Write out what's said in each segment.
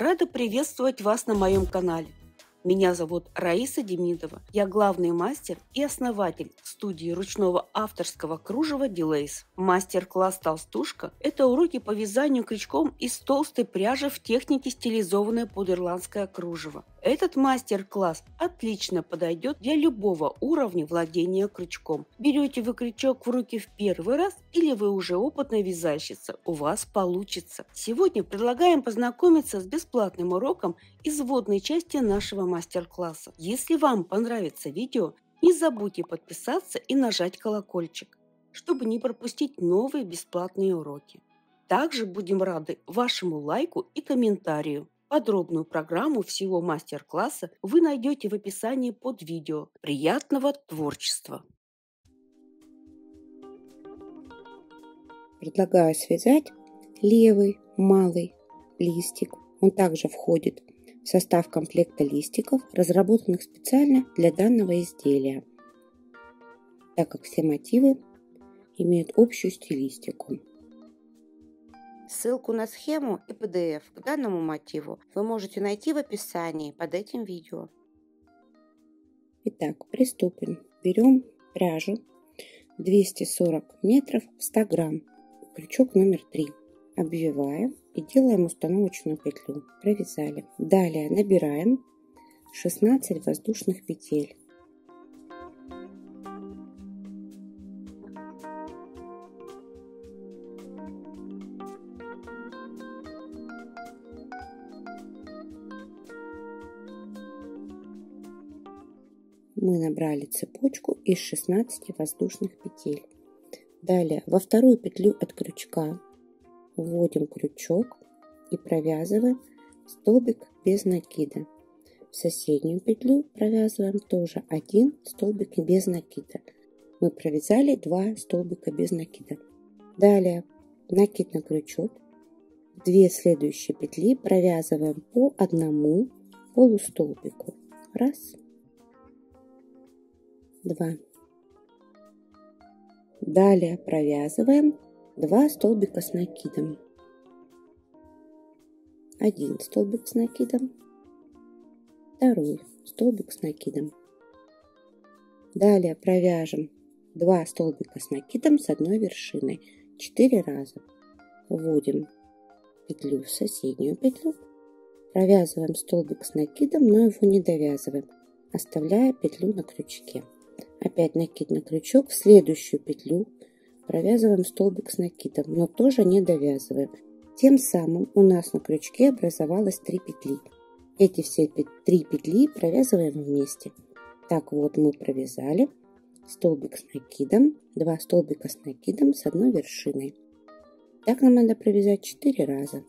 Рада приветствовать вас на моем канале. Меня зовут Раиса Демидова. Я главный мастер и основатель студии ручного авторского кружева Delays. Мастер-класс «Толстушка» – это уроки по вязанию крючком из толстой пряжи в технике, стилизованной под ирландское кружево. Этот мастер-класс отлично подойдет для любого уровня владения крючком. Берете вы крючок в руки в первый раз или вы уже опытная вязальщица, у вас получится. Сегодня предлагаем познакомиться с бесплатным уроком из вводной части нашего мастер-класса. Если вам понравится видео, не забудьте подписаться и нажать колокольчик, чтобы не пропустить новые бесплатные уроки. Также будем рады вашему лайку и комментарию. Подробную программу всего мастер-класса вы найдете в описании под видео. Приятного творчества! Предлагаю связать левый малый листик. Он также входит в состав комплекта листиков, разработанных специально для данного изделия, так как все мотивы имеют общую стилистику. Ссылку на схему и PDF к данному мотиву вы можете найти в описании под этим видео. Итак, приступим. Берем пряжу 240 метров в 100 грамм, крючок номер 3. Обвиваем и делаем установочную петлю. Провязали. Далее набираем 16 воздушных петель. Мы набрали цепочку из 16 воздушных петель. Далее во вторую петлю от крючка вводим крючок и провязываем столбик без накида. В соседнюю петлю провязываем тоже один столбик без накида. Мы провязали 2 столбика без накида. Далее накид на крючок. В 2 следующие петли провязываем по одному полустолбику. Раз, 2. Далее провязываем 2 столбика с накидом. 1 столбик с накидом, 2 столбик с накидом. Далее провяжем 2 столбика с накидом с одной вершиной 4 раза. Вводим петлю в соседнюю петлю, провязываем столбик с накидом, но его не довязываем, оставляя петлю на крючке. Опять накид на крючок, в следующую петлю провязываем столбик с накидом, но тоже не довязываем. Тем самым у нас на крючке образовалось 3 петли. Эти все 3 петли провязываем вместе. Так вот мы провязали столбик с накидом, 2 столбика с накидом с одной вершиной. Так нам надо провязать 4 раза.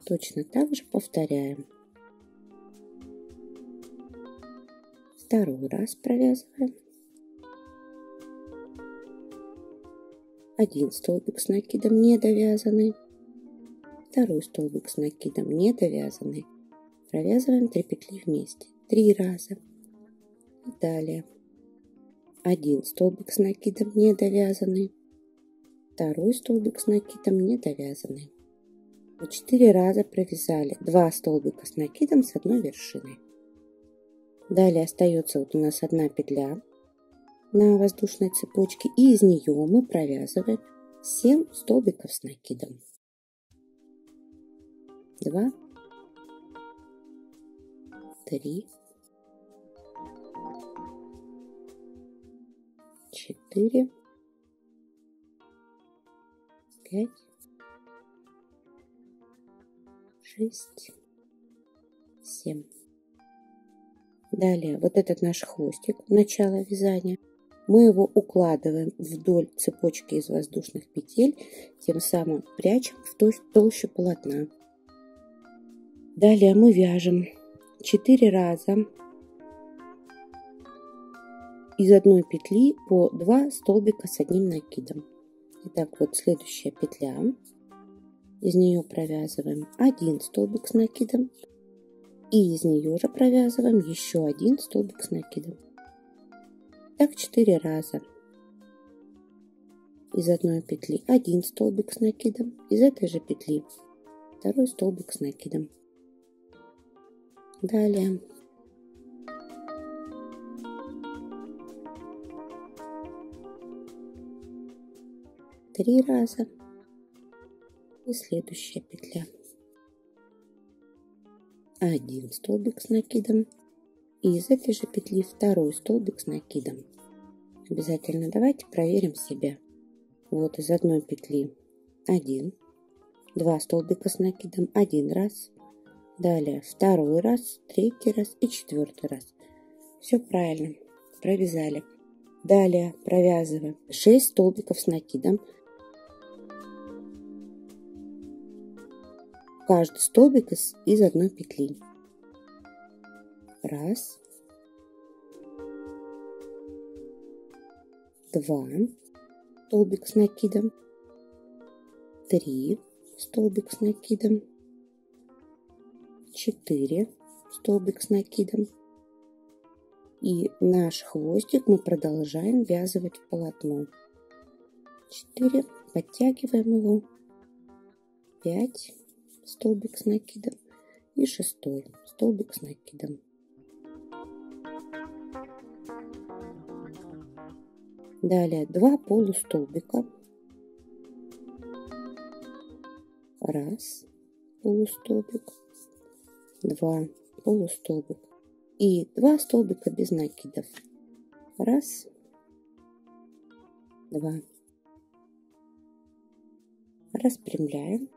Точно так же повторяем. Второй раз провязываем. 1 столбик с накидом не довязанный. 2 столбик с накидом не довязанный. Провязываем 3 петли вместе. 3 раза. И далее. 1 столбик с накидом не довязанный. 2 столбик с накидом не довязанный. 4 раза провязали 2 столбика с накидом с одной вершиной. Далее остается вот у нас 1 петля на воздушной цепочке, и из нее мы провязываем 7 столбиков с накидом. 2, 3, 4, 5, 6, 7. Далее вот этот наш хвостик, начало вязания, мы его укладываем вдоль цепочки из воздушных петель, тем самым прячем в толщу полотна. Далее мы вяжем 4 раза из одной петли по 2 столбика с одним накидом. Итак, вот следующая петля, из нее провязываем 1 столбик с накидом. И из нее же провязываем еще 1 столбик с накидом. Так 4 раза. Из одной петли 1 столбик с накидом, из этой же петли второй столбик с накидом. Далее три раза и следующая петля. Один столбик с накидом и из этой же петли второй столбик с накидом. Обязательно давайте проверим себя. Вот из одной петли 1, 2 столбика с накидом, один раз, далее второй раз, третий раз и четвертый раз. Все правильно, провязали. Далее провязываем 6 столбиков с накидом. Каждый столбик из одной петли. Раз, два, столбик с накидом, 3 столбик с накидом, 4 столбик с накидом. И наш хвостик мы продолжаем ввязывать в полотно. 4, подтягиваем его, 5 столбик с накидом и 6 столбик с накидом. Далее 2 полустолбика. Раз полустолбик, 2 полустолбик и 2 столбика без накидов. Раз, 2. Распрямляем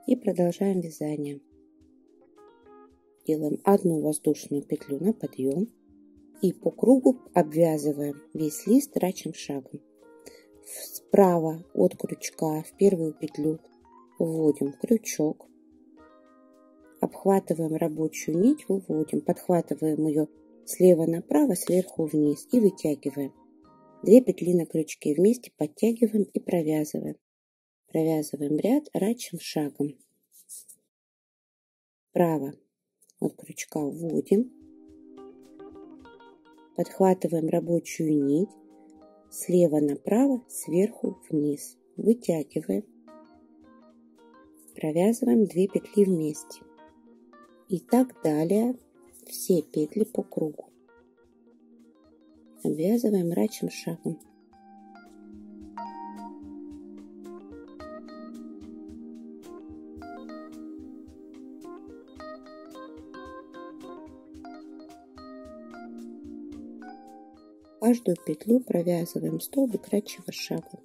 и продолжаем вязание. Делаем одну воздушную петлю на подъем и по кругу обвязываем весь лист рачьим шагом. Справа от крючка в первую петлю вводим крючок, обхватываем рабочую нить, выводим, подхватываем ее слева направо, сверху вниз и вытягиваем. 2 петли на крючке вместе подтягиваем и провязываем. Провязываем ряд рачьим шагом. Справа от крючка вводим, подхватываем рабочую нить, слева направо, сверху вниз, вытягиваем, провязываем 2 петли вместе. И так далее все петли по кругу. Обвязываем рачьим шагом. Каждую петлю провязываем столбик рачьего шага.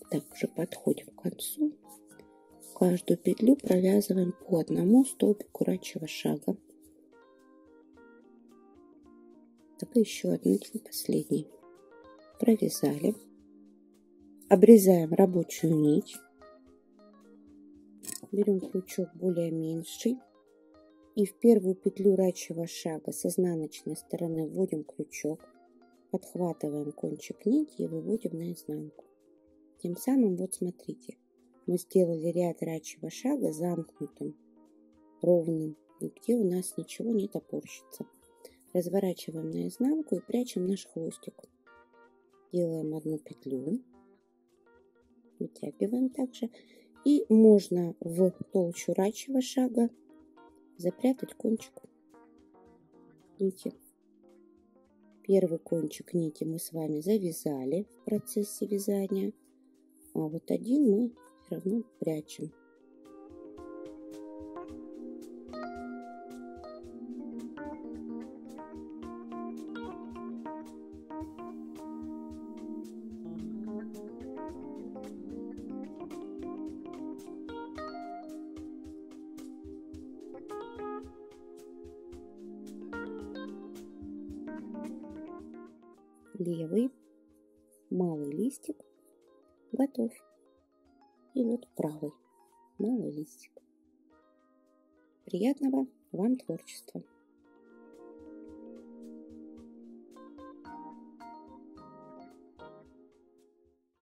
Так, уже подходим к концу. Каждую петлю провязываем по одному столбику рачьего шага. Так, и еще одну, последний. Провязали. Обрезаем рабочую нить. Берем крючок более меньший. И в первую петлю рачьего шага с изнаночной стороны вводим крючок. Подхватываем кончик нити и выводим наизнанку. Тем самым, вот смотрите, мы сделали ряд рачьего шага замкнутым, ровным, где у нас ничего не топорщится. Разворачиваем наизнанку и прячем наш хвостик. Делаем одну петлю, вытягиваем также. И можно в толщу рачьего шага запрятать кончик нити. Первый кончик нити мы с вами завязали в процессе вязания. А вот один мы все равно прячем. левый малый листик готов. И вот правый малый листик. Приятного вам творчества!